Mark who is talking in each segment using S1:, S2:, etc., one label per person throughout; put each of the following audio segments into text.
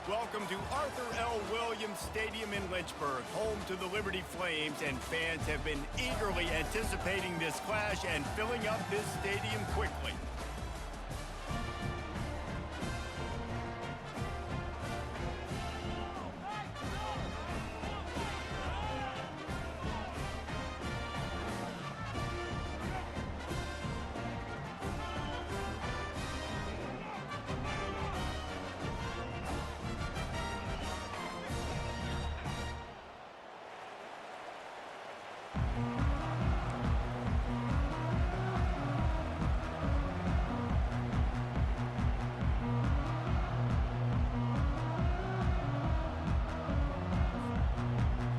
S1: Welcome to Arthur L. Williams Stadium in Lynchburg, home to the Liberty Flames, and fans have been eagerly anticipating this clash and filling up this stadium quickly.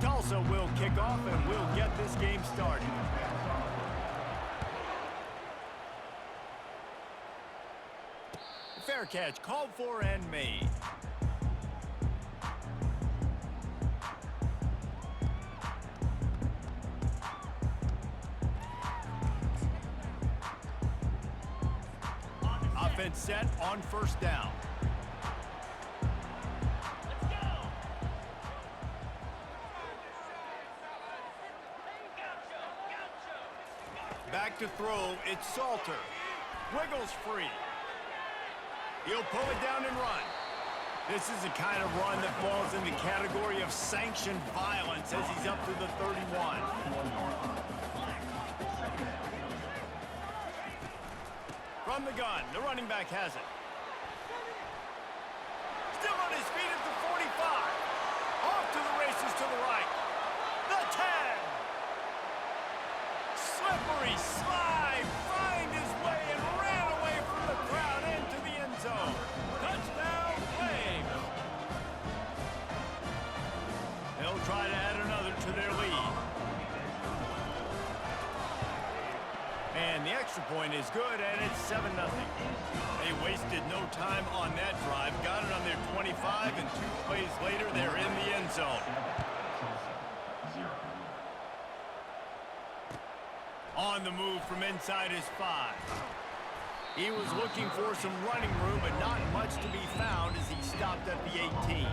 S1: Tulsa will kick off and we'll get this game started. Fair catch called for and made. Offense set on first down. Back to throw, it's Salter. Wiggles free. He'll pull it down and run. This is the kind of run that falls in the category of sanctioned violence as he's up to the 31. From the gun, the running back has it. Still on his feet at the 45. Off to the races to the right. The 10. Slippery slide, find his way and ran away from the crowd into the end zone. Touchdown, Flames. They'll try to add another to their lead. And the extra point is good, and it's 7-0. They wasted no time on that drive, got it on their 25, and 2 plays later, they're in the end zone. On the move from inside his 5. He was looking for some running room, but not much to be found as he stopped at the 18.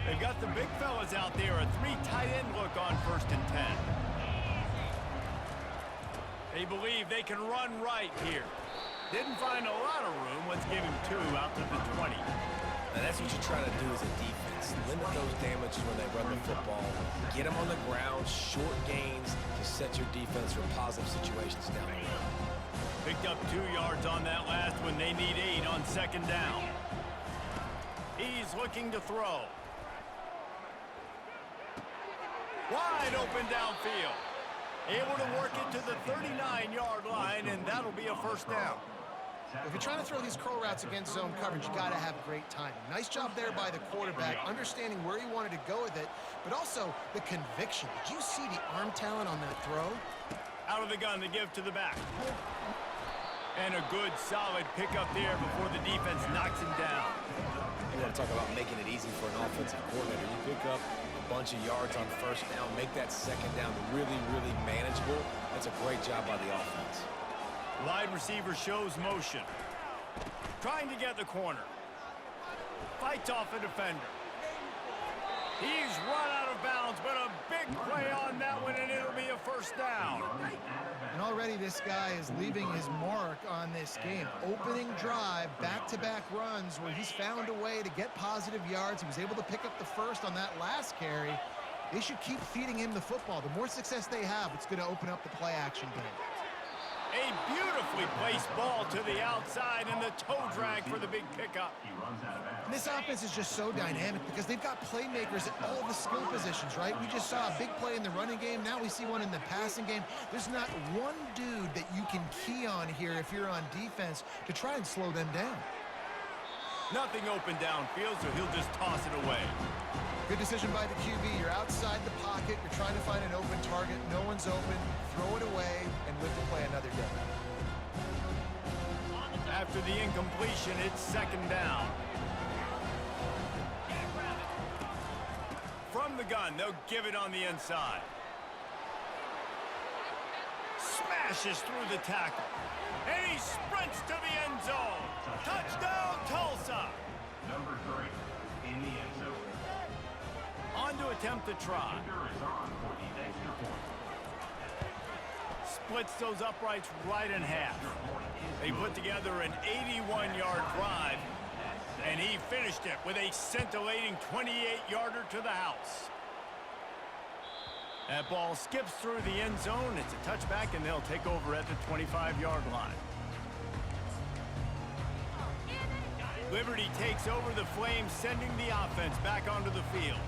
S1: They've got the big fellas out there, a 3 tight end look on 1st and 10. They believe they can run right here. Didn't find a lot of room, let's give him 2 out to the 20.
S2: Now that's what you try to do as a defense. Limit those damages when they run the football. Get them on the ground, short gains to set your defense for positive situations down the road.
S1: Picked up 2 yards on that last one. They need 8 on 2nd down. He's looking to throw. Wide open downfield. Able to work it to the 39-yard line, and that'll be a 1st down.
S3: If you're trying to throw these curl routes against zone coverage, you got to have great timing. Nice job there by the quarterback, understanding where he wanted to go with it, but also the conviction. Did you see the arm talent on that throw?
S1: Out of the gun to give to the back. And a good, solid pickup there before the defense knocks him down.
S2: You want to talk about making it easy for an offensive coordinator. You pick up a bunch of yards on 1st down, make that 2nd down really, really manageable. That's a great job by the offense.
S1: Wide receiver shows motion. Trying to get the corner. Fights off a defender. He's run out of bounds, but a big play on that one, and it'll be a 1st down.
S3: And already this guy is leaving his mark on this game. Opening drive, back-to-back runs where he's found a way to get positive yards. He was able to pick up the 1st on that last carry. They should keep feeding him the football. The more success they have, it's going to open up the play-action game.
S1: A beautifully placed ball to the outside and the toe drag for the big pickup.
S3: And this offense is just so dynamic because they've got playmakers at all the skill positions, right? We just saw a big play in the running game. Now we see one in the passing game. There's not one dude that you can key on here if you're on defense to try and slow them down.
S1: Nothing open downfield, so he'll just toss it away.
S3: Good decision by the QB. You're outside the pocket. You're trying to find an open target. No one's open. Throw it away and live to play another day.
S1: After the incompletion, it's 2nd down. From the gun, they'll give it on the inside. Smash! smashes through the tackle. And he sprints to the end zone. Touchdown, Tulsa.
S4: Number 3 in the end zone.
S1: On to attempt the try.
S4: Kicker is on for the extra point.
S1: Splits those uprights right in half. They put together an 81-yard drive, and he finished it with a scintillating 28-yarder to the house. That ball skips through the end zone. It's a touchback, and they'll take over at the 25-yard line. Liberty takes over the Flames, sending the offense back onto the field.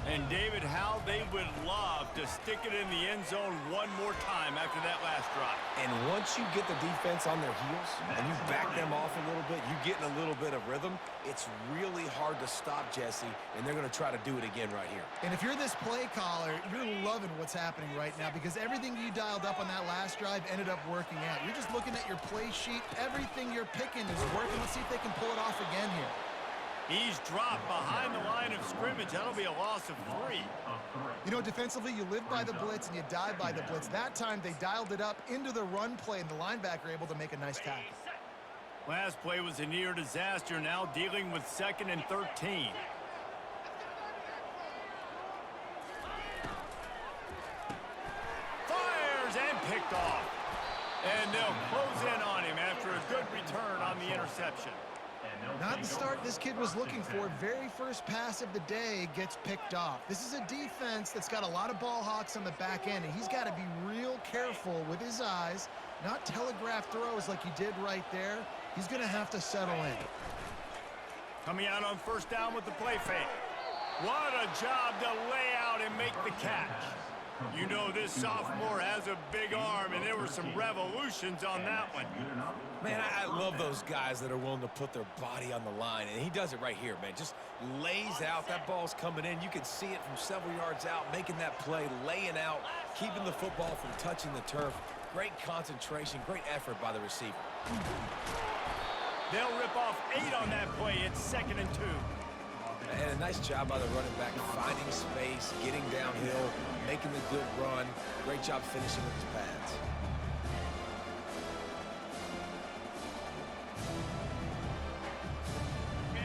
S1: And David, how they would love to stick it in the end zone one more time after that last drive.
S2: And once you get the defense on their heels and you back them off a little bit, you get in a little bit of rhythm, it's really hard to stop Jesse, and they're going to try to do it again right here.
S3: And if you're this play caller, you're loving what's happening right now because everything you dialed up on that last drive ended up working out. You're just looking at your play sheet. Everything you're picking is working. Let's see if they can pull it off again here.
S1: He's dropped behind the line of scrimmage. That'll be a loss of 3.
S3: You know, defensively, you live by the blitz and you die by the blitz. That time, they dialed it up into the run play, and the linebacker able to make a nice tackle.
S1: Last play was a near disaster, now dealing with 2nd and 13. Fires and picked off. And they'll close in on him after a good return on the interception.
S3: Not the start this kid was looking for. Very first pass of the day gets picked off. This is a defense that's got a lot of ball hawks on the back end, and he's got to be real careful with his eyes, not telegraph throws like he did right there. He's going to have to settle in.
S1: Coming out on first down with the play fake. What a job to lay out and make the catch. You know this sophomore has a big arm, and there were some revolutions on that one.
S2: Man, I love those guys that are willing to put their body on the line, and he does it right here, man. Just lays out. That ball's coming in. You can see it from several yards out, making that play, laying out, keeping the football from touching the turf. Great concentration, great effort by the receiver.
S1: They'll rip off 8 on that play. It's 2nd and 2.
S2: And a nice job by the running back, finding space, getting downhill, making the good run. Great job finishing with his pads.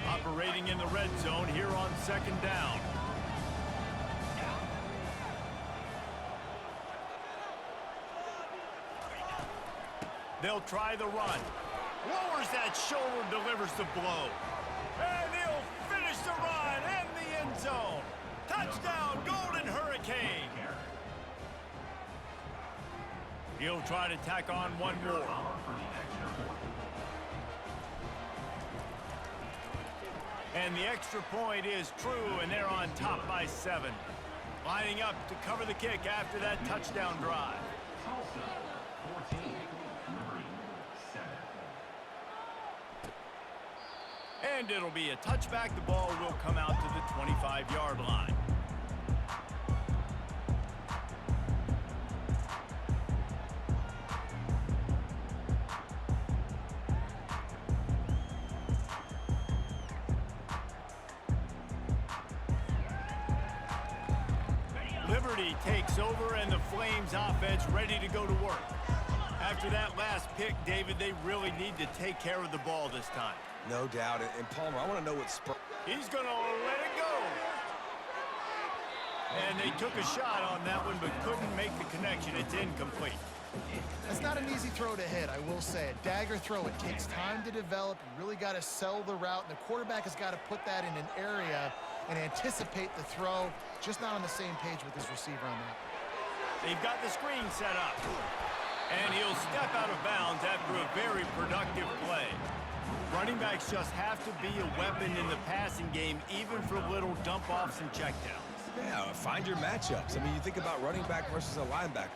S1: Operating in the red zone here on 2nd down. They'll try the run. Lowers that shoulder, delivers the blow. And he'll finish the run in the end zone. Touchdown, Golden Hurricane. He'll try to tack on one more. And the extra point is true, and they're on top by 7. Lining up to cover the kick after that touchdown drive.
S4: Tulsa, 14, Liberty, 7.
S1: And it'll be a touchback. The ball will come out to the 25-yard line. Liberty takes over, and the Flames offense ready to go to work. After that last pick, David, they really need to take care of the ball this time.
S2: No doubt. And Palmer, I want to know what spur.
S1: He's going to let it go. And they took a shot on that one, but couldn't make the connection. It's incomplete.
S3: That's not an easy throw to hit, I will say it. Dagger throw, it takes time to develop. You really got to sell the route, and the quarterback has got to put that in an area and anticipate the throw. Just not on the same page with his receiver on that.
S1: They've got the screen set up. And he'll step out of bounds after a very productive play. Running backs just have to be a weapon in the passing game, even for little dump-offs and checkdowns.
S2: Yeah, find your matchups. I mean, you think about running back versus a linebacker.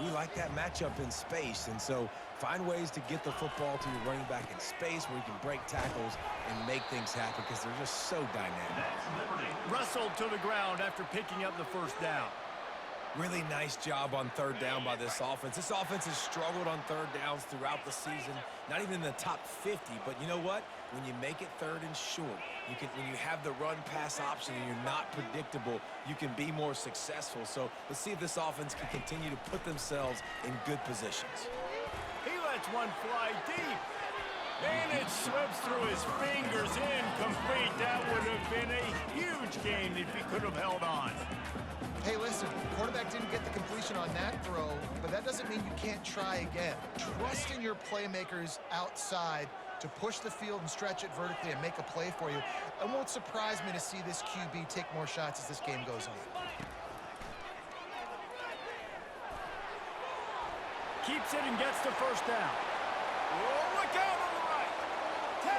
S2: We like that matchup in space, and so find ways to get the football to your running back in space where you can break tackles and make things happen because they're just so dynamic.
S1: Wrestled to the ground after picking up the first down.
S2: Really nice job on third down by this offense. This offense has struggled on third downs throughout the season. Not even in the top 50, but you know what? When you make it third and short, when you have the run-pass option and you're not predictable, you can be more successful. So let's see if this offense can continue to put themselves in good positions.
S1: He lets one fly deep. And it slips through his fingers, incomplete. That would have been a huge gain if he could have held on.
S3: Hey, listen, quarterback didn't get the completion on that throw, but that doesn't mean you can't try again. Trust in your playmakers outside to push the field and stretch it vertically and make a play for you. It won't surprise me to see this QB take more shots as this game goes on.
S1: Keeps it and gets the first down. Oh, look out on the right. 10.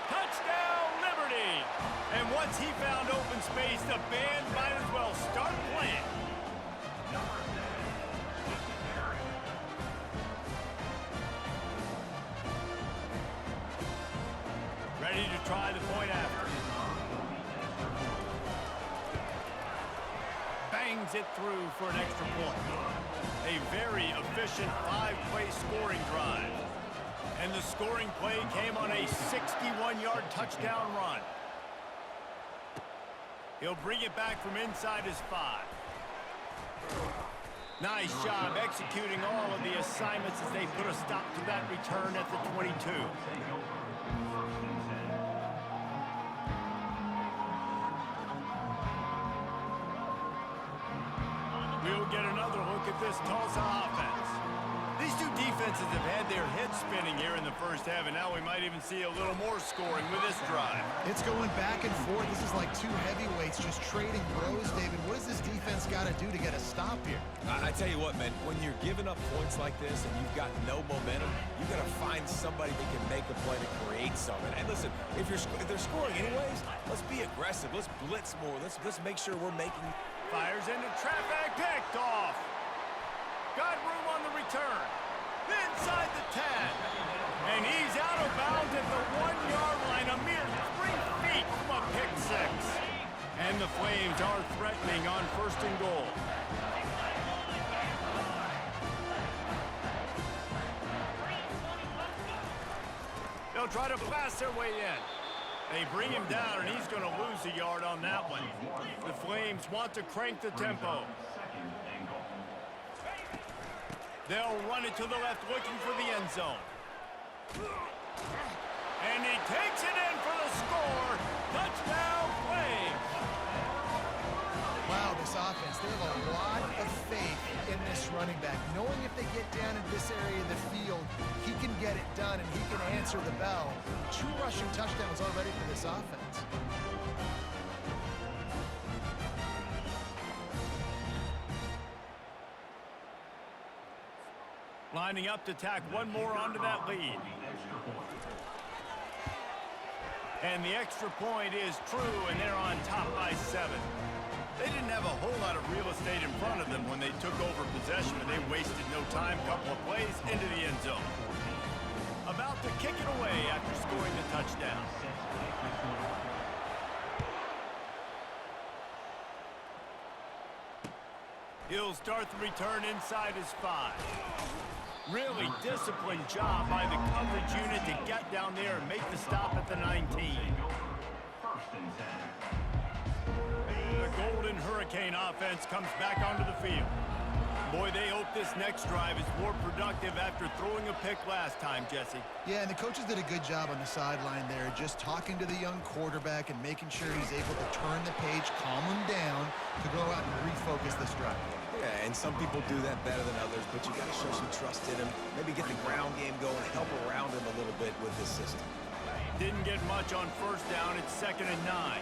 S1: Touchdown, Liberty. And once he found open space, the band might as well start playing. Ready to try the point after. Bangs it through for an extra point. A very efficient 5-play scoring drive. And the scoring play came on a 61-yard touchdown run. He'll bring it back from inside his 5. Nice job executing all of the assignments as they put a stop to that return at the 22. We'll get another look at this Tulsa offense. These two defenses have had their heads spinning here in the first half, and now we might even see a little more scoring with this drive.
S3: It's going back and forth. This is like two heavyweights just trading blows, David. What does this defense got to do to get a stop here?
S2: I tell you what, man, when you're giving up points like this and you've got no momentum, you got to find somebody that can make a play to create something. And listen, if they're scoring anyways, let's be aggressive. Let's blitz more. Let's make sure we're making...
S1: Fires into traffic, picked off. Got room on the return. Inside the 10. And he's out of bounds at the 1-yard line, a mere 3 feet from a pick 6. And the Flames are threatening on 1st and goal. They'll try to blast their way in. They bring him down, and he's going to lose a yard on that one. The Flames want to crank the tempo. They'll run it to the left, looking for the end zone. And he takes it in for the score. Touchdown, Flames.
S3: Wow, this offense, they have a lot of faith in this running back. Knowing if they get down in this area of the field, he can get it done and he can answer the bell. 2 rushing touchdowns already for this offense.
S1: Lining up to tack one more onto that lead. And the extra point is true, and they're on top by 7. They didn't have a whole lot of real estate in front of them when they took over possession, and they wasted no time. Couple of plays into the end zone. About to kick it away after scoring the touchdown. He'll start the return inside his 5. Really disciplined job by the coverage unit to get down there and make the stop at the 19. The Golden Hurricane offense comes back onto the field. Boy, they hope this next drive is more productive after throwing a pick last time, Jesse.
S3: Yeah, and the coaches did a good job on the sideline there, just talking to the young quarterback and making sure he's able to turn the page, calm him down to go out and refocus this drive.
S2: Yeah, and some people do that better than others, but you got to show some trust in him. Maybe get the ground game going, help around him a little bit with this system.
S1: Didn't get much on 1st down. It's 2nd and 9.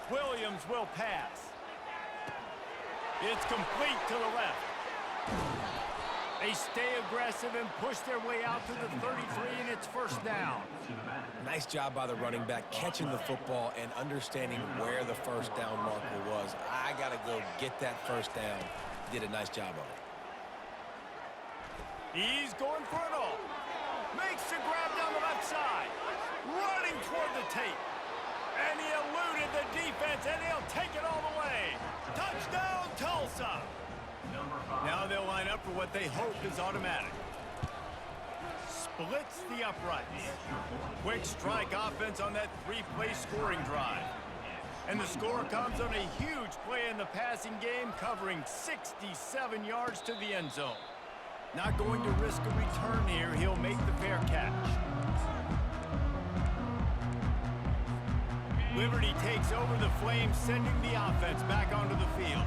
S1: Williams will pass. It's complete to the left. They stay aggressive and push their way out to the 33, and it's 1st down.
S2: Nice job by the running back catching the football and understanding where the 1st down marker was. I got to go get that 1st down. Did a nice job on it.
S1: He's going for it all. Makes the grab down the left side. Running toward the tape. And he eluded the defense, and he'll take it all the way. Touchdown, Tulsa.
S4: Number 5.
S1: Now they'll line up for what they hope is automatic. Splits the uprights. Quick strike offense on that three-play scoring drive. And the score comes on a huge play in the passing game, covering 67 yards to the end zone. Not going to risk a return here. He'll make the fair catch. Liberty takes over the Flames, sending the offense back onto the field.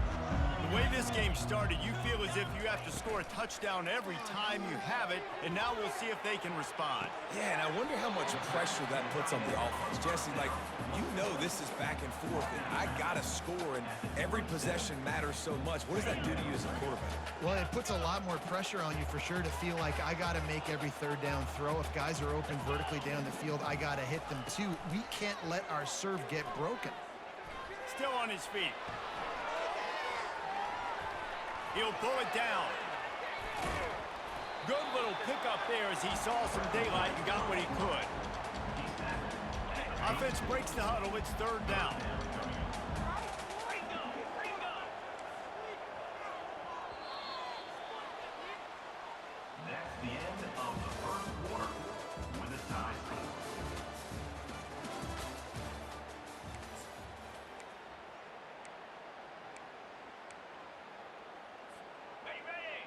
S1: The way this game started, you feel as if you have to score a touchdown every time you have it, and now we'll see if they can respond.
S2: Yeah, and I wonder how much pressure that puts on the offense. Jesse, like, you know this is back and forth, and I got to score, and every possession matters so much. What does that do to you as a quarterback?
S3: Well, it puts a lot more pressure on you for sure to feel like I got to make every third down throw. If guys are open vertically down the field, I got to hit them too. We can't let our serve get broken.
S1: Still on his feet. He'll pull it down. Good little pickup there as he saw some daylight and got what he could. Offense breaks the huddle. It's third down.
S4: That's the end of the first quarter with a tie score.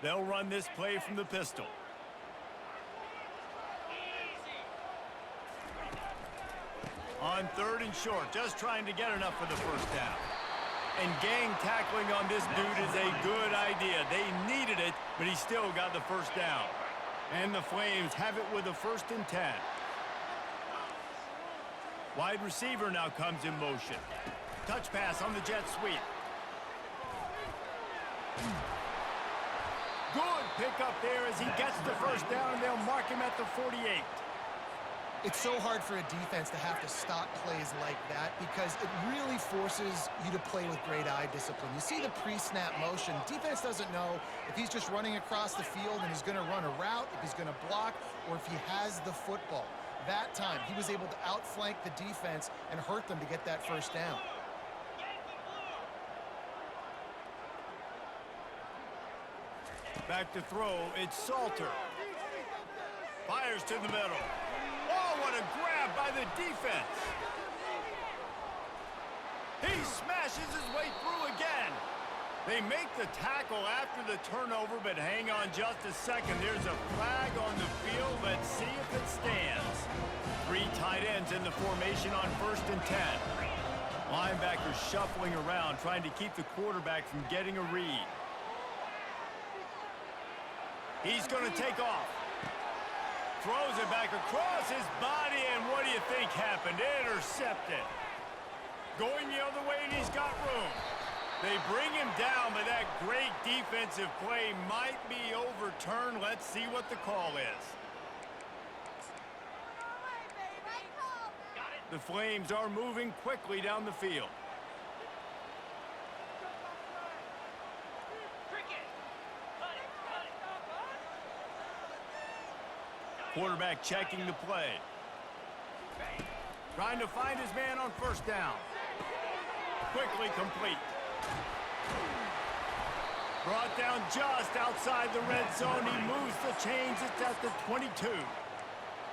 S1: They'll run this play from the pistol. On third and short, just trying to get enough for the first down. And gang tackling on this dude is a good idea. They needed it, but he still got the first down. And the Flames have it with a 1st and 10. Wide receiver now comes in motion. Touch pass on the jet sweep. Good pickup there as he gets the first down, and they'll mark him at the 48.
S3: It's so hard for a defense to have to stop plays like that because it really forces you to play with great eye discipline. You see the pre-snap motion. Defense doesn't know if he's just running across the field and he's going to run a route, if he's going to block, or if he has the football. That time, he was able to outflank the defense and hurt them to get that first down.
S1: Back to throw, it's Salter. Fires to the middle. Oh, what a grab by the defense. He smashes his way through again. They make the tackle after the turnover, but hang on just a second. There's a flag on the field. Let's see if it stands. 3 tight ends in the formation on 1st and 10. Linebackers shuffling around, trying to keep the quarterback from getting a read. He's going to take off. Throws it back across his body, and what do you think happened? Intercepted. Going the other way, and he's got room. They bring him down, but that great defensive play might be overturned. Let's see what the call is. The Flames are moving quickly down the field. Quarterback checking the play. Trying to find his man on 1st down. Quickly complete. Brought down just outside the red zone. He moves the chains. It's at the 22.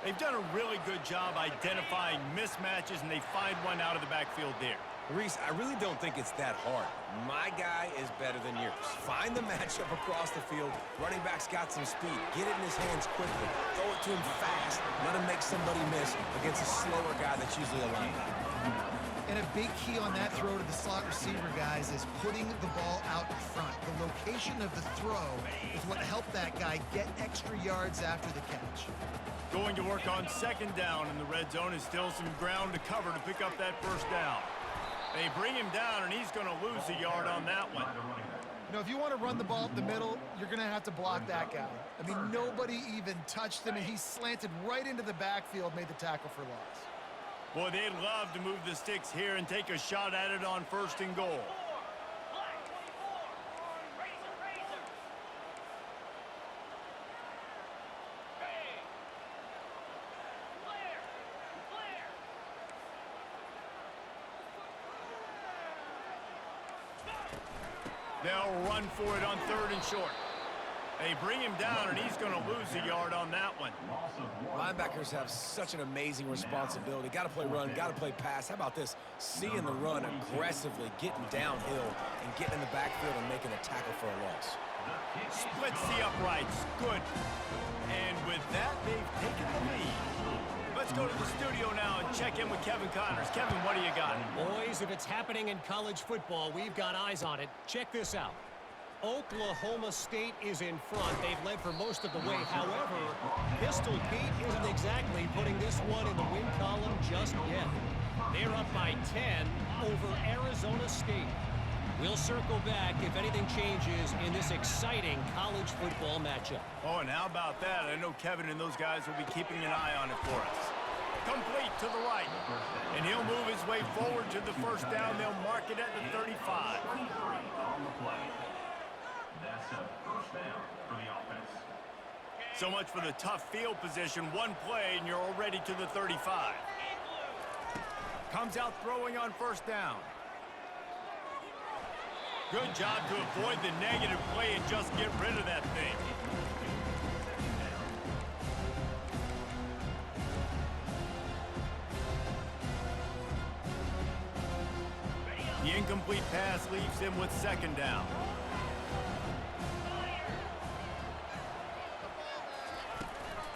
S1: They've done a really good job identifying mismatches, and they find one out of the backfield there.
S2: Reese, I really don't think it's that hard. My guy is better than yours. Find the matchup across the field. Running back's got some speed. Get it in his hands quickly. Throw it to him fast. Let him make somebody miss against a slower guy that's usually a linebacker.
S3: And a big key on that throw to the slot receiver, guys, is putting the ball out in front. The location of the throw is what helped that guy get extra yards after the catch.
S1: Going to work on 2nd down in the red zone is still some ground to cover to pick up that 1st down. They bring him down, and he's going to lose a yard on that one.
S3: You know, if you want to run the ball up the middle, you're going to have to block that guy. I mean, nobody even touched him, and he slanted right into the backfield, made the tackle for loss.
S1: Boy, they'd love to move the sticks here and take a shot at it on 1st and goal. They'll run for it on 3rd and short. They bring him down, and he's going to lose a yard on that one.
S2: Linebackers have such an amazing responsibility. Got to play run, got to play pass. How about this? Seeing the run aggressively, getting downhill, and getting in the backfield and making a tackle for a loss.
S1: Splits the uprights. Good. And with that, they've taken the lead. Let's go to the studio now and check in with Kevin Connors. Kevin, what do you got?
S5: Boys, if it's happening in college football, we've got eyes on it. Check this out. Oklahoma State is in front. They've led for most of the way. However, Pistol Pete isn't exactly putting this one in the win column just yet. They're up by 10 over Arizona State. We'll circle back if anything changes in this exciting college football matchup.
S1: Oh, and how about that? I know Kevin and those guys will be keeping an eye on it for us. Complete to the right. And he'll move his way forward to the first down. They'll mark it at the 35.
S4: That's a first down for the offense.
S1: So much for the tough field position. One play, and you're already to the 35. Comes out throwing on first down. Good job to avoid the negative play and just get rid of that thing. The incomplete pass leaves him with 2nd down.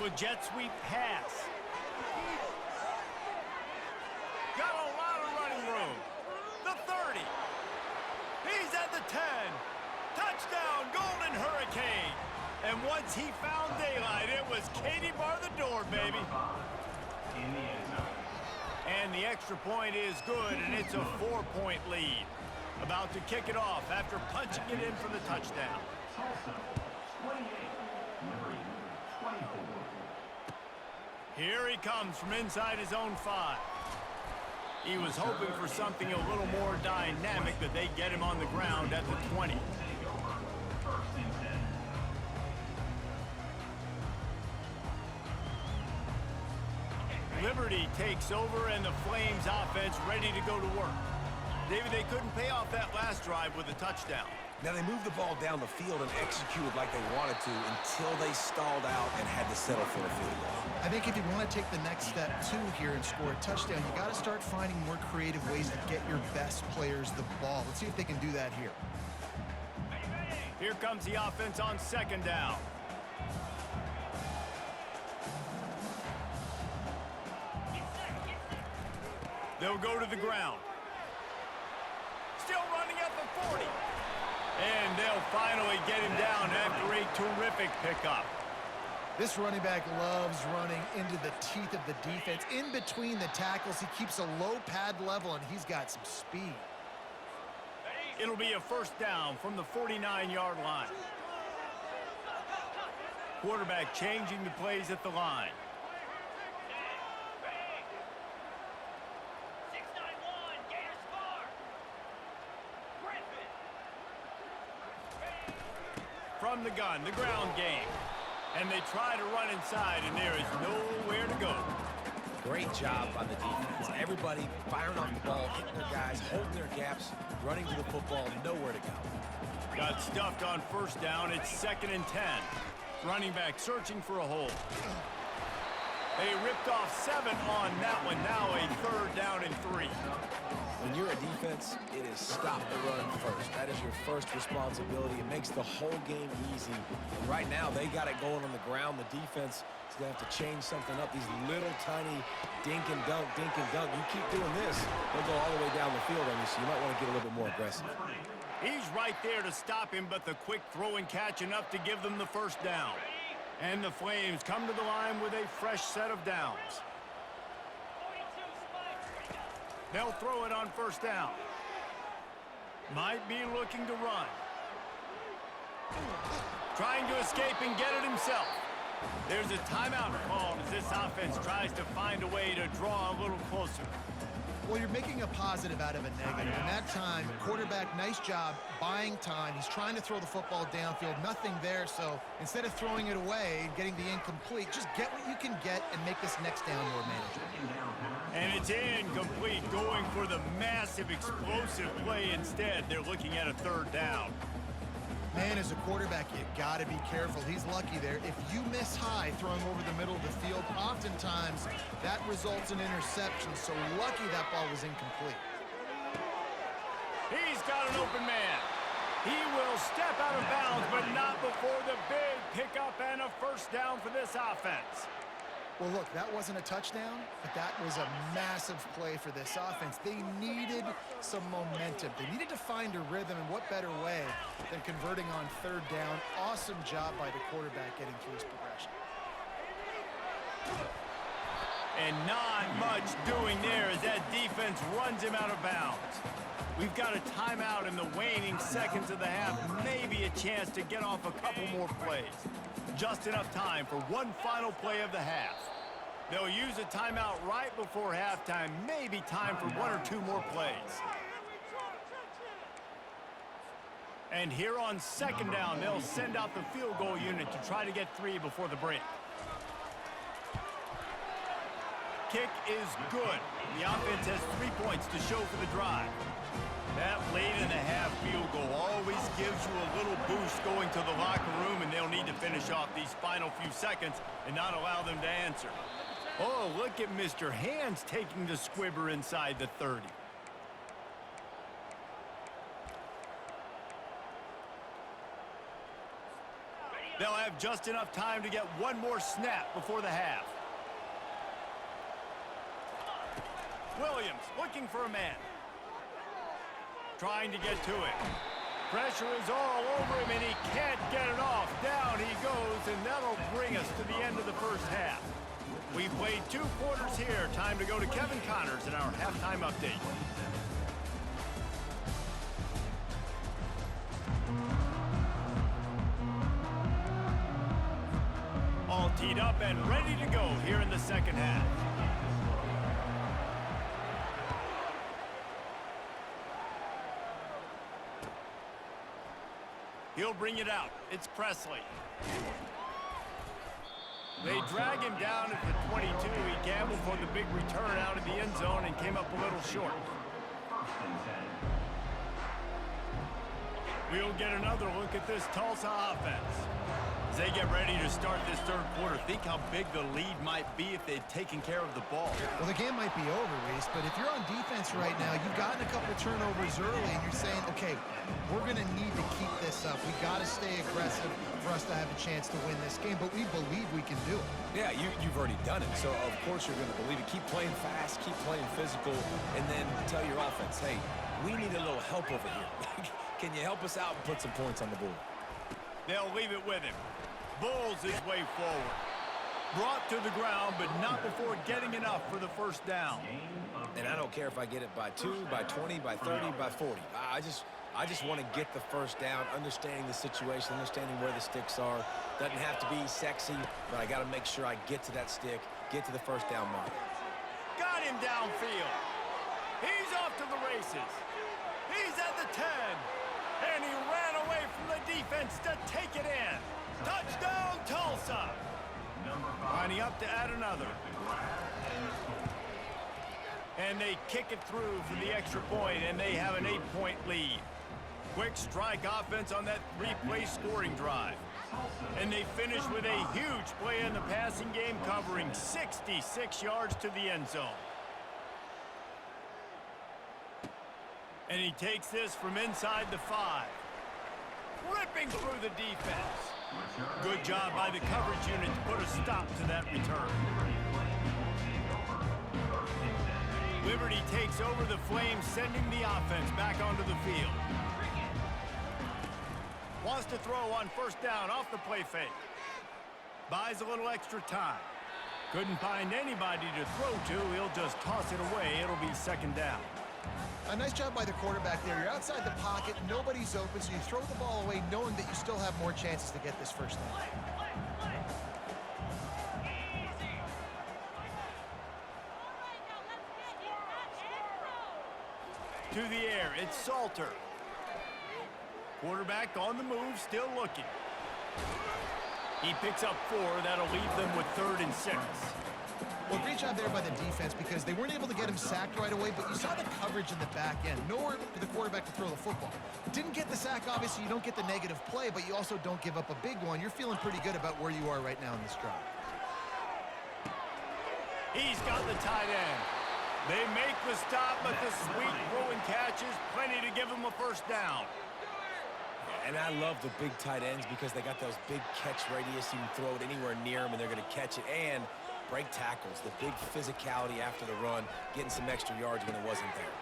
S1: The jet sweep pass. Got a lot of running room. The 30. He's at the 10. Touchdown, Golden Hurricane. And once he found daylight, it was Katie bar the door, baby.
S4: In the end zone.
S1: And the extra point is good, and it's a 4-point lead. About to kick it off after punching it in for the touchdown.
S4: Tulsa, 28. Liberty, 24.
S1: Here he comes from inside his own 5. He was hoping for something a little more dynamic, but they get him on the ground at the 20.
S4: Take over. 1st and 10.
S1: Liberty takes over, and the Flames offense ready to go to work. David, they couldn't pay off that last drive with a touchdown.
S2: Now, they moved the ball down the field and executed like they wanted to until they stalled out and had to settle for a field goal.
S3: I think if you want to take the next step, too, here and score a touchdown, you got to start finding more creative ways to get your best players the ball. Let's see if they can do that here.
S1: Here comes the offense on 2nd down. They'll go to the ground. Still running at the 40. And they'll finally get him down after a terrific pickup.
S3: This running back loves running into the teeth of the defense. In between the tackles, he keeps a low pad level, and he's got some speed.
S1: It'll be a 1st down from the 49-yard line. Quarterback changing the plays at the line. From the gun, the ground game. And they try to run inside, and there is nowhere to go.
S2: Great job by the defense. Everybody firing off the ball, hitting their guys, holding their gaps, running to the football, nowhere to go.
S1: Got stuffed on 1st down. It's 2nd and 10. Running back searching for a hole. They ripped off 7 on that one. Now a 3rd down and 3.
S2: When you're a defense, it is stop the run first. That is your first responsibility. It makes the whole game easy. And right now, they got it going on the ground. The defense is going to have to change something up. These little tiny dink and dunk, dink and dunk. You keep doing this, they'll go all the way down the field on you, so you might want to get a little bit more aggressive.
S1: He's right there to stop him, but the quick throw and catch enough to give them the 1st down. And the Flames come to the line with a fresh set of downs. They'll throw it on 1st down. Might be looking to run. Trying to escape and get it himself. There's a timeout called as this offense tries to find a way to draw a little closer.
S3: Well, you're making a positive out of a negative. And that time, quarterback, nice job buying time. He's trying to throw the football downfield. Nothing there. So instead of throwing it away and getting the incomplete, just get what you can get and make this next down more manageable.
S1: And it's incomplete, going for the massive explosive play instead. They're looking at a third down.
S3: Man, as a quarterback, you got to be careful. He's lucky there. If you miss high throwing over the middle of the field, oftentimes that results in interception. So lucky that ball was incomplete.
S1: He's got an open man. He will step out of bounds, but not before the big pickup and a first down for this offense.
S3: Well, look, that wasn't a touchdown, but that was a massive play for this offense. They needed some momentum. They needed to find a rhythm, and what better way than converting on third down. Awesome job by the quarterback getting through his progression.
S1: And not much doing there as that defense runs him out of bounds. We've got a timeout in the waning seconds of the half. Maybe a chance to get off a couple more plays. Just enough time for one final play of the half. They'll use a timeout right before halftime. Maybe time for one or two more plays. And here on second down, they'll send out the field goal unit to try to get 3 before the break. Kick is good. The offense has 3 points to show for the drive. That late-in-the-half field goal always gives you a little boost going to the locker room, and they'll need to finish off these final few seconds and not allow them to answer. Oh, look at Mr. Hands taking the squibber inside the 30. They'll have just enough time to get one more snap before the half. Williams looking for a man. Trying to get to it. Pressure is all over him, and he can't get it off. Down he goes, and that'll bring us to the end of the first half. We played 2 quarters here. Time to go to Kevin Connors in our halftime update. All teed up and ready to go here in the second half. He'll bring it out. It's Presley. They drag him down at the 22. He gambled for the big return out of the end zone and came up a little short. We'll get another look at this Tulsa offense. As they get ready to start this third quarter, think how big the lead might be if they'd taken care of the ball.
S3: Well, the game might be over, Reese, but if you're on defense right now, you've gotten a couple turnovers early, and you're saying, okay, we're going to need to keep this up. We got to stay aggressive for us to have a chance to win this game, but we believe we can do it.
S2: Yeah, you've already done it, so of course you're going to believe it. Keep playing fast, keep playing physical, and then tell your offense, hey, we need a little help over here. Can you help us out and put some points on the board?
S1: They'll leave it with him. Bulls his way forward. Brought to the ground, but not before getting enough for the first down.
S2: And I don't care if I get it by 2, by 20, by 30, by 40. I just want to get the first down, understanding the situation, understanding where the sticks are. Doesn't have to be sexy, but I got to make sure I get to that stick, get to the first down mark.
S1: Got him downfield. He's off to the races. He's at the 10. And he ran away from the defense to take it in. Touchdown, Tulsa. Lining up to add another. And they kick it through for the extra point, and they have an 8-point lead. Quick strike offense on that 3-play scoring drive. And they finish with a huge play in the passing game, covering 66 yards to the end zone. And he takes this from inside the 5. Ripping through the defense. Good job by the coverage unit to put a stop to that return. Liberty takes over the Flames, sending the offense back onto the field. Wants to throw on first down off the play fake. Buys a little extra time. Couldn't find anybody to throw to. He'll just toss it away. It'll be second down.
S3: A nice job by the quarterback there. You're outside the pocket, nobody's open, so you throw the ball away knowing that you still have more chances to get this first down.
S1: To the air, it's Salter. Quarterback on the move, still looking. He picks up 4. That'll leave them with 3rd and 6.
S3: Well, great job there by the defense because they weren't able to get him sacked right away, but you saw the coverage in the back end. Nowhere for the quarterback to throw the football. Didn't get the sack, obviously. You don't get the negative play, but you also don't give up a big one. You're feeling pretty good about where you are right now in this drive.
S1: He's got the tight end. They make the stop, but the sweet throwing catch is plenty to give him a first down.
S2: And I love the big tight ends because they got those big catch radius. You can throw it anywhere near them, and they're going to catch it. And break tackles, the big physicality after the run, getting some extra yards when it wasn't there.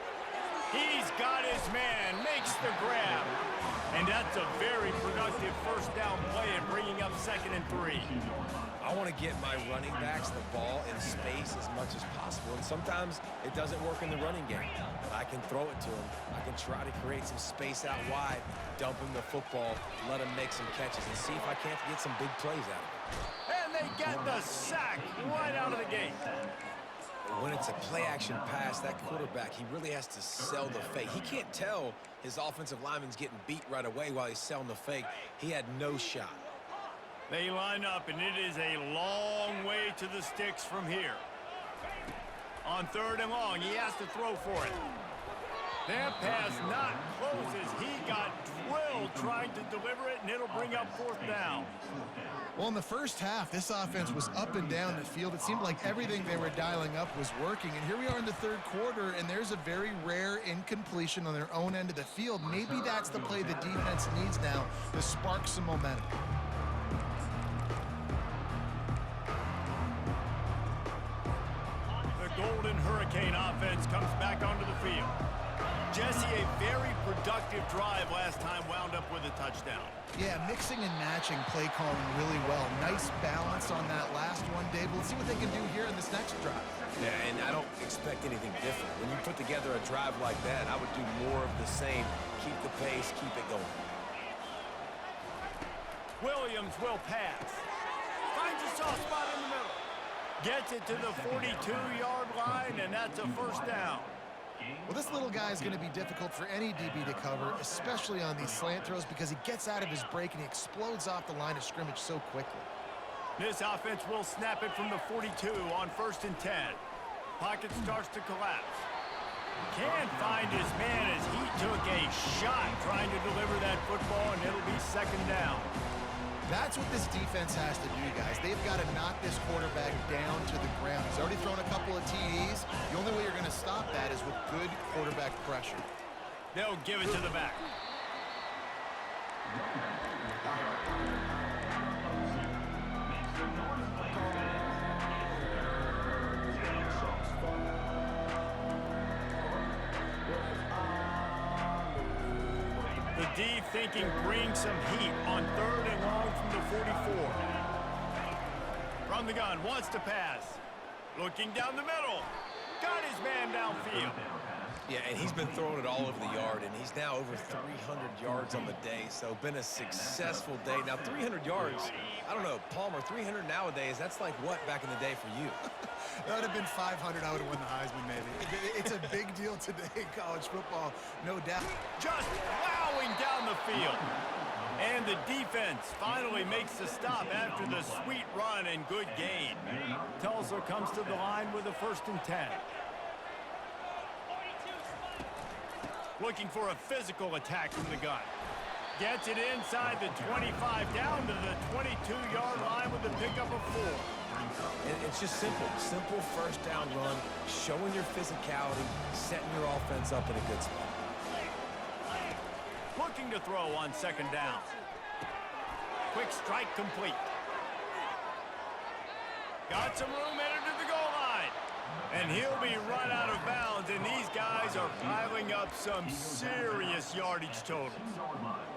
S1: He's got his man, makes the grab. And that's a very productive first down play and bringing up 2nd and 3.
S2: I want to get my running backs the ball in space as much as possible. And sometimes it doesn't work in the running game. But I can throw it to them. I can try to create some space out wide, dump him the football, let him make some catches, and see if I can't get some big plays out of it.
S1: And they get the sack right out of the gate.
S2: When it's a play-action pass, that quarterback, he really has to sell the fake. He can't tell his offensive lineman's getting beat right away while he's selling the fake. He had no shot.
S1: They line up, and it is a long way to the sticks from here. On 3rd and long, he has to throw for it. That pass not close as he got drilled trying to deliver it, and it'll bring up 4th down.
S3: Well, in the first half, this offense was up and down the field. It seemed like everything they were dialing up was working. And here we are in the 3rd quarter, and there's a very rare incompletion on their own end of the field. Maybe that's the play the defense needs now to spark some momentum.
S1: The Golden Hurricane offense comes back onto the field. Jesse, a very productive drive last time, wound up with a touchdown.
S3: Yeah, mixing and matching play calling really well. Nice balance on that last one, Dave. Let's see what they can do here in this next drive.
S2: Yeah, and I don't expect anything different. When you put together a drive like that, I would do more of the same. Keep the pace, keep it going.
S1: Williams will pass. Finds a soft spot in the middle. Gets it to the 42-yard line, and that's a first down.
S3: Well, this little guy is going to be difficult for any DB to cover, especially on these slant throws, because he gets out of his break and he explodes off the line of scrimmage so quickly.
S1: This offense will snap it from the 42 on 1st and 10. Pocket starts to collapse. Can't find his man as he took a shot trying to deliver that football, and it'll be 2nd down.
S3: That's what this defense has to do, guys. They've got to knock this quarterback down to the ground. He's already thrown a couple of TDs. The only way you're going to stop that is with good quarterback pressure.
S1: They'll give it to the back. The D thinking brings some heat on 3rd and long from the 44. From the gun, wants to pass. Looking down the middle. Got his man downfield.
S2: Yeah, and he's been throwing it all over the yard, and he's now over 300 yards on the day, so been a successful day. Now, 300 yards, I don't know, Palmer, 300 nowadays, that's like what back in the day for you?
S3: That would have been 500. I would have won the Heisman, maybe. It's a big deal today in college football, no doubt.
S1: Just plowing down the field. And the defense finally makes the stop after the sweet run and good gain. Tulsa comes to the line with a 1st and 10. Looking for a physical attack from the gun. Gets it inside the 25, down to the 22-yard line with a pickup of 4.
S2: And it's just simple. Simple first down run, showing your physicality, setting your offense up in a good spot.
S1: Looking to throw on 2nd down. Quick strike complete. Got some room headed to the goal line. And he'll be run out of bounds, and these guys are piling up some serious yardage totals.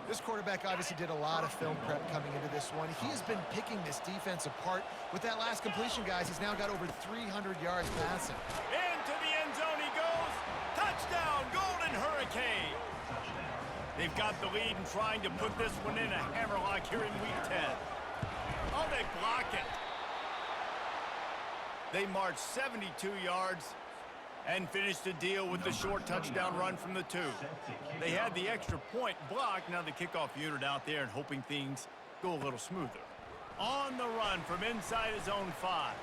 S3: This quarterback obviously did a lot of film prep coming into this one. He has been picking this defense apart. With that last completion, guys, he's now got over 300 yards passing.
S1: Into the end zone he goes. Touchdown, Golden Hurricane. They've got the lead and trying to put this one in a hammerlock here in Week 10. Oh, they block it. They marched 72 yards and finished the deal with the short touchdown run from the 2. They had the extra point blocked. Now the kickoff unit out there and hoping things go a little smoother. On the run from inside his own 5.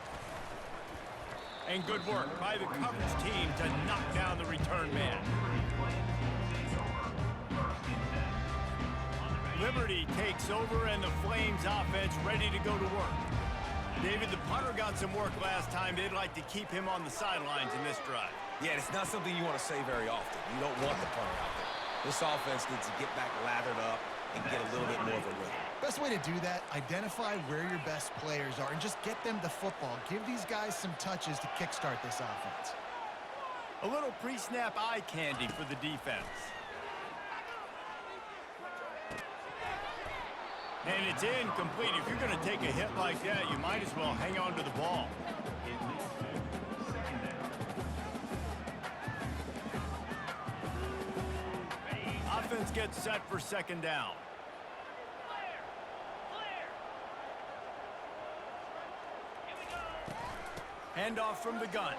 S1: And good work by the coverage team to knock down the return man. Liberty takes over, and the Flames offense ready to go to work. David, the punter got some work last time. They'd like to keep him on the sidelines in this drive.
S2: Yeah, it's not something you want to say very often. You don't want the punter out there. This offense needs to get back lathered up and get a little bit more of a rhythm.
S3: Best way to do that, identify where your best players are and just get them the football. Give these guys some touches to kickstart this offense.
S1: A little pre-snap eye candy for the defense. And it's incomplete. If you're going to take a hit like that, you might as well hang on to the ball. Offense gets set for second down. Handoff from the gun.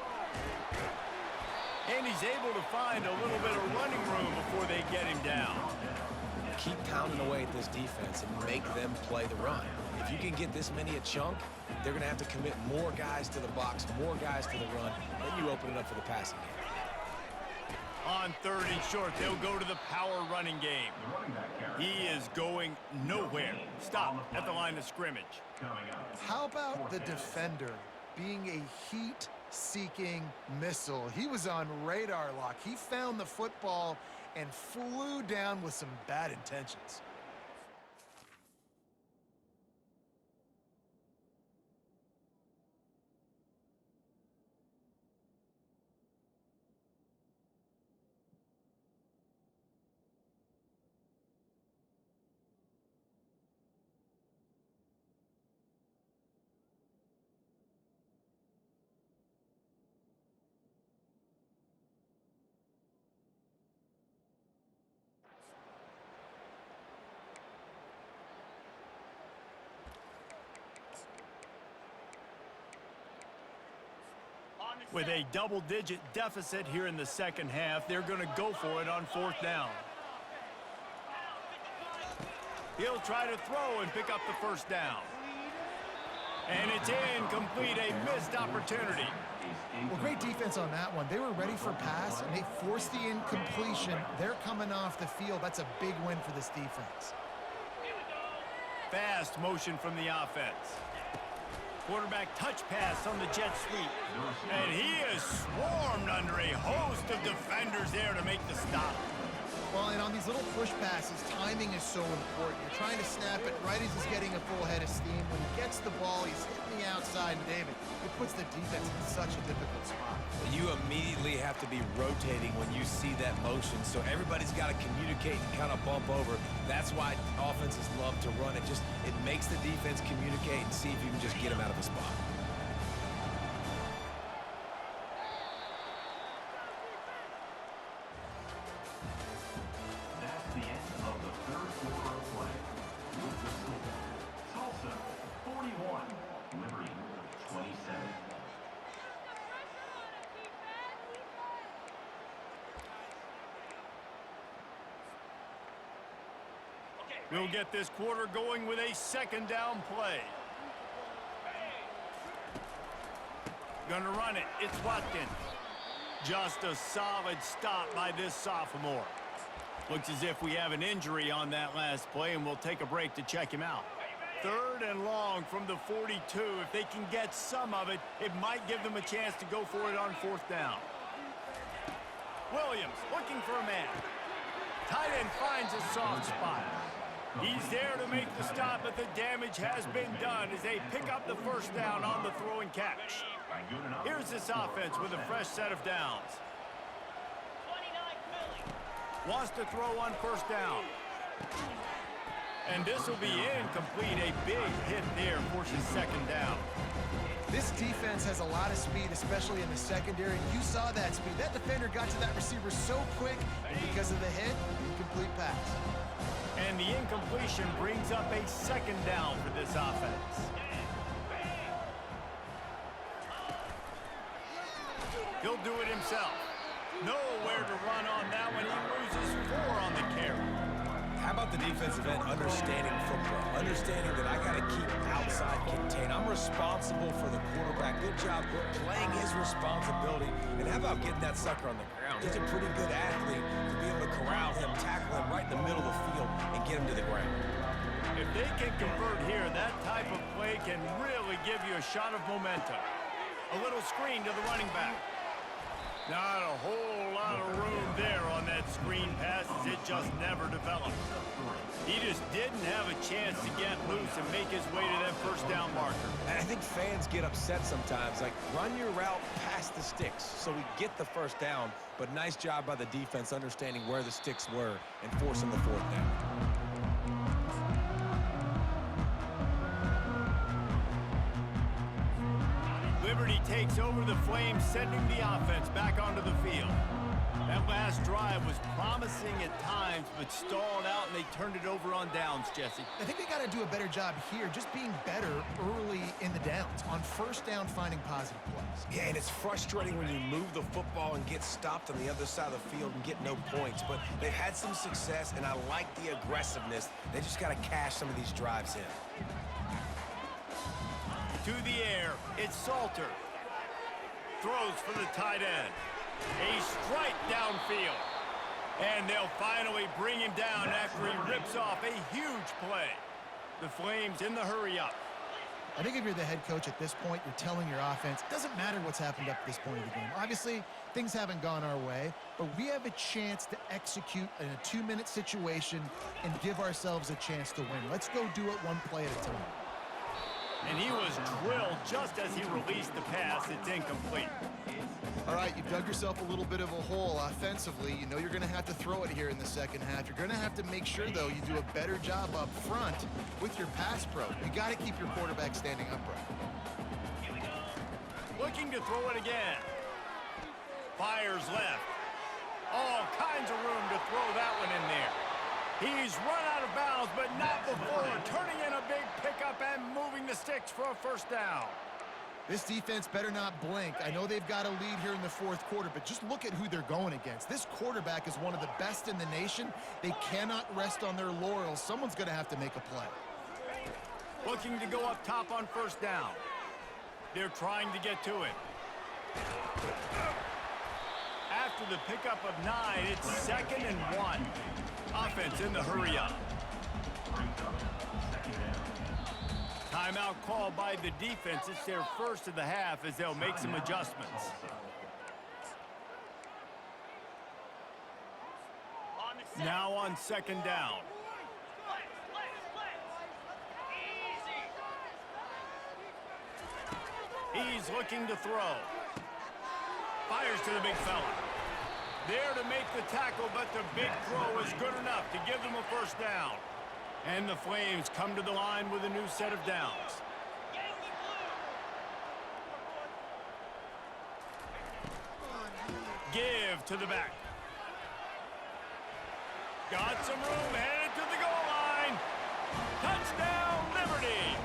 S1: And he's able to find a little bit of running room before they get him down.
S2: Keep pounding away at this defense and make them play the run. If you can get this many a chunk, they're going to have to commit more guys to the box, more guys to the run, then you open it up for the passing game.
S1: On 3rd and short, they'll go to the power running game. He is going nowhere. Stop at the line of scrimmage.
S3: How about the defender being a heat-seeking missile? He was on radar lock. He found the football and flew down with some bad intentions.
S1: With a double-digit deficit here in the second half, they're going to go for it on 4th down. He'll try to throw and pick up the first down. And it's incomplete, a missed opportunity.
S3: Well, great defense on that one. They were ready for pass, and they forced the incompletion. They're coming off the field. That's a big win for this defense.
S1: Fast motion from the offense. Quarterback touch pass on the jet sweep. And he is swarmed under a host of defenders there to make the stop.
S3: Well, and on these little push passes, timing is so important. You're trying to snap it right as he's getting a full head of steam. When he gets the ball, he's hitting the outside, and David, it puts the defense in such a difficult spot.
S2: You immediately have to be rotating when you see that motion, so everybody's got to communicate and kind of bump over. That's why offenses love to run it. It makes the defense communicate and see if you can just get them out of a spot.
S4: That's the end of the 3rd quarter of play. With the score, Tulsa 41, Liberty 27.
S1: We'll get this quarter going with a 2nd down play. Gonna run it. It's Watkins. Just a solid stop by this sophomore. Looks as if we have an injury on that last play, and we'll take a break to check him out. 3rd and long from the 42. If they can get some of it, it might give them a chance to go for it on 4th down. Williams looking for a man. Tight end finds a soft spot. He's there to make the stop, but the damage has been done as they pick up the first down on the throw and catch. Here's this offense with a fresh set of downs. Wants to throw on 1st down. And this will be incomplete. A big hit there forces 2nd down.
S3: This defense has a lot of speed, especially in the secondary. You saw that speed. That defender got to that receiver so quick, and because of the hit, incomplete pass.
S1: And the incompletion brings up a 2nd down for this offense. He'll do it himself. Nowhere to run on that one. He loses 4 on the carry.
S2: How How about the defensive end understanding football, understanding that I got to keep outside contain. I'm responsible for the quarterback. Good job playing his responsibility. And how about getting that sucker on the ground? He's a pretty good athlete to be able to corral him, tackle him right in the middle of the field, and get him to the ground.
S1: If they can convert here, that type of play can really give you a shot of momentum. A little screen to the running back. Not a whole lot of room there on that screen pass as it just never developed. He just didn't have a chance to get loose and make his way to that first down marker.
S2: And I think fans get upset sometimes, like run your route past the sticks so we get the first down, but nice job by the defense understanding where the sticks were and forcing the fourth down.
S1: Liberty takes over the Flames, sending the offense back onto the field. That last drive was promising at times, but stalled out, and they turned it over on downs, Jesse.
S3: I think they got to do a better job here, just being better early in the downs. On first down, finding positive plays.
S2: Yeah, and it's frustrating when you move the football and get stopped on the other side of the field and get no points. But they've had some success, and I like the aggressiveness. They just got to cash some of these drives in.
S1: To the air, it's Salter. Throws for the tight end. A strike downfield. And they'll finally bring him down after he rips off a huge play. The Flames in the hurry-up.
S3: I think if you're the head coach at this point, you're telling your offense, it doesn't matter what's happened up to this point of the game. Obviously, things haven't gone our way, but we have a chance to execute in a 2-minute situation and give ourselves a chance to win. Let's go do it one play at a time.
S1: And he was drilled just as he released the pass. It's incomplete.
S3: All right, you've dug yourself a little bit of a hole offensively. You know you're going to have to throw it here in the second half. You're going to have to make sure, though, you do a better job up front with your pass pro. You got to keep your quarterback standing upright.
S1: Looking to throw it again. Fires left. All kinds of room to throw that one in there. He's run out of bounds, but not before turning in a big pickup and moving the sticks for a first down.
S3: This defense better not blink. I know they've got a lead here in the fourth quarter, but just look at who they're going against. This quarterback is one of the best in the nation. They cannot rest on their laurels. Someone's going to have to make a play.
S1: Looking to go up top on first down. They're trying to get to it. After the pickup of 9, it's 2nd and 1. Offense in the hurry-up. Timeout called by the defense. It's their first of the half as they'll make some adjustments. Now on 2nd down. He's looking to throw. Fires to the big fella. There to make the tackle, but the big throw is good enough to give them a first down. And the Flames come to the line with a new set of downs. Give to the back. Got some room, headed to the goal line. Touchdown, Liberty.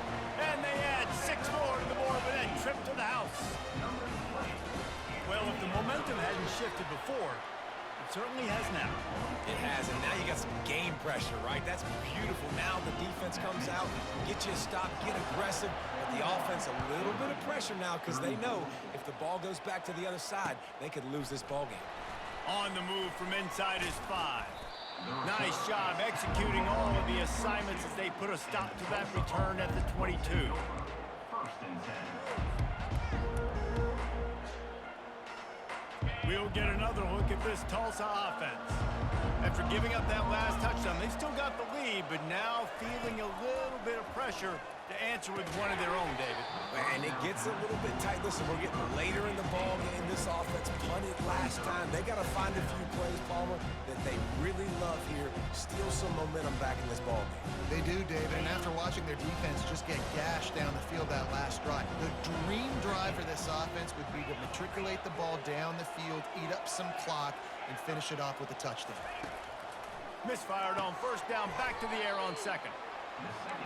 S1: And they add 6 more to the board with that trip to the house. Well, if the momentum hadn't shifted before, it certainly has now.
S2: It has, and now you got some game pressure, right? That's beautiful. Now the defense comes out, get you a stop, get aggressive, but the offense a little bit of pressure now because they know if the ball goes back to the other side, they could lose this ball game.
S1: On the move from inside is 5. Nice job executing all of the assignments as they put a stop to that return at the 22.
S4: First and 10.
S1: We'll get another look at this Tulsa offense. After giving up that last touchdown, they still got the lead, but now feeling a little bit of pressure to answer with one of their own, David.
S2: And it gets a little bit tight. Listen, we're getting later in the ball game. This offense punted last time. They got to find a few plays, Palmer, that they really love here. Steal some momentum back in this ball game.
S3: They do, David, and after watching their defense just get gashed down the field that last drive, the dream drive for this offense would be to matriculate the ball down the field, eat up some clock, and finish it off with a touchdown.
S1: Misfired on first down, back to the air on 2nd.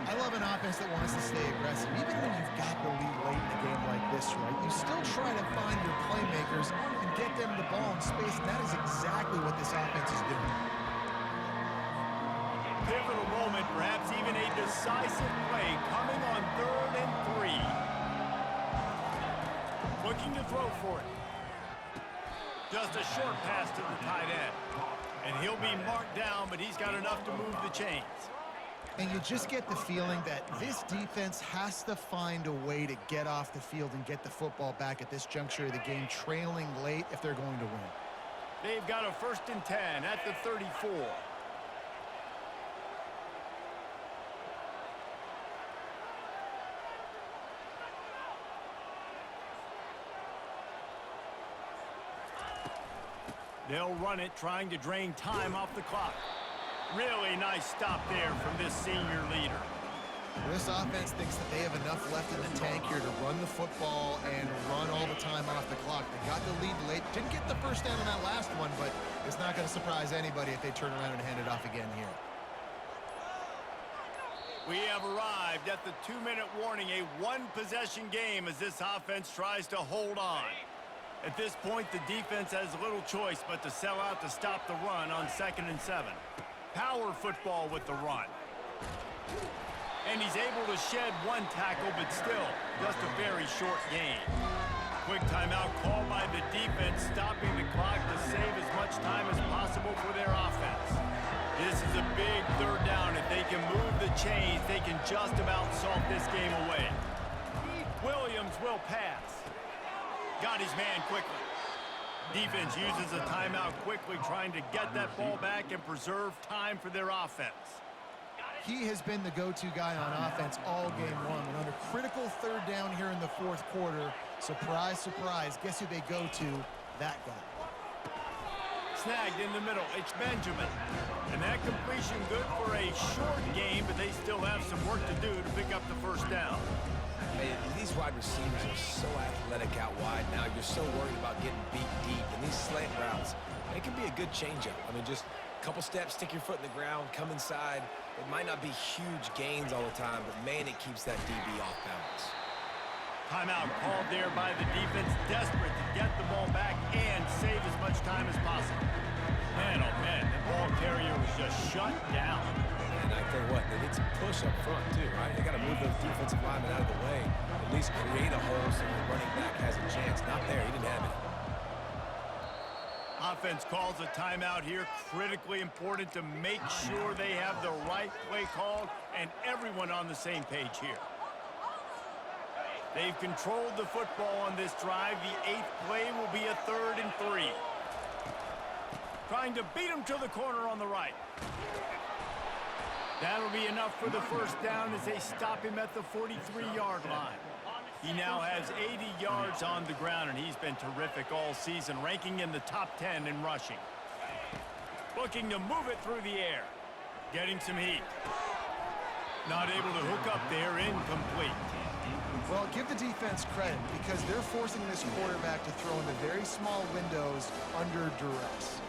S3: I love an offense that wants to stay aggressive. Even when you've got the lead late in a game like this, right, you still try to find your playmakers and get them the ball in space, and that is exactly what this offense is doing.
S1: They'll decisive play coming on 3rd and 3. Looking to throw for it. Just a short pass to the tight end. And he'll be marked down, but he's got enough to move the chains.
S3: And you just get the feeling that this defense has to find a way to get off the field and get the football back at this juncture of the game, trailing late if they're going to win.
S1: They've got a 1st and 10 at the 34. They'll run it, trying to drain time off the clock. Really nice stop there from this senior leader.
S3: This offense thinks that they have enough left in the tank here to run the football and run all the time off the clock. They got the lead late. Didn't get the first down on that last one, but it's not going to surprise anybody if they turn around and hand it off again here.
S1: We have arrived at the 2-minute warning, a one-possession game as this offense tries to hold on. At this point, the defense has little choice but to sell out to stop the run on 2nd and 7. Power football with the run. And he's able to shed one tackle, but still, just a very short gain. Quick timeout called by the defense, stopping the clock to save as much time as possible for their offense. This is a big 3rd down. If they can move the chains, they can just about solve this game away. Williams will pass. Got his man quickly. Defense uses a timeout quickly, trying to get that ball back and preserve time for their offense.
S3: He has been the go-to guy on offense all game long. And under critical 3rd down here in the 4th quarter, surprise, surprise, guess who they go to? That guy.
S1: Snagged in the middle. It's Benjamin. And that completion good for a short game, but they still have some work to do to pick up the 1st down.
S2: Hey, these wide receivers are so athletic out wide now. You're so worried about getting beat deep. And these slant routes, it can be a good changeup. I mean, just a couple steps, stick your foot in the ground, come inside. It might not be huge gains all the time, but, man, it keeps that DB off balance.
S1: Timeout called there by the defense, desperate to get the ball back and save as much time as possible. Man, oh, man, the ball carrier was just shut down.
S2: And I tell you what, they need some push up front, too, right? They got to move those defensive linemen out of the way, at least create a hole so the running back has a chance. Not there. He didn't have it.
S1: Offense calls a timeout here. Critically important to make sure they have the right play called and everyone on the same page here. They've controlled the football on this drive. The 8th play will be a 3rd and 3. Trying to beat him to the corner on the right. That'll be enough for the 1st down as they stop him at the 43-yard line. He now has 80 yards on the ground, and he's been terrific all season, ranking in the top 10 in rushing. Looking to move it through the air. Getting some heat. Not able to hook up there, incomplete.
S3: Well, give the defense credit because they're forcing this quarterback to throw into very small windows under duress.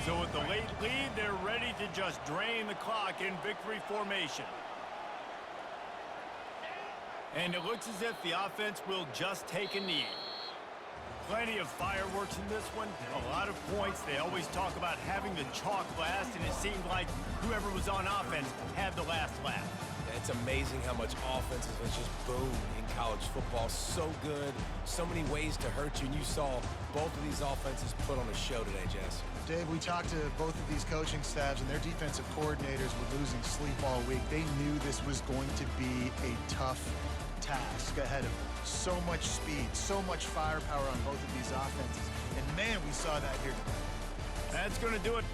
S1: So with the late lead, they're ready to just drain the clock in victory formation. And it looks as if the offense will just take a knee. Plenty of fireworks in this one. A lot of points. They always talk about having the chalk last, and it seemed like whoever was on offense had the last laugh.
S2: It's amazing how much offense has just boomed in college football. So good, so many ways to hurt you, and you saw both of these offenses put on a show today, Jess.
S3: Dave, we talked to both of these coaching staffs, and their defensive coordinators were losing sleep all week. They knew this was going to be a tough task ahead of them. So much speed, so much firepower on both of these offenses. And, man, we saw that here today.
S1: That's going to do it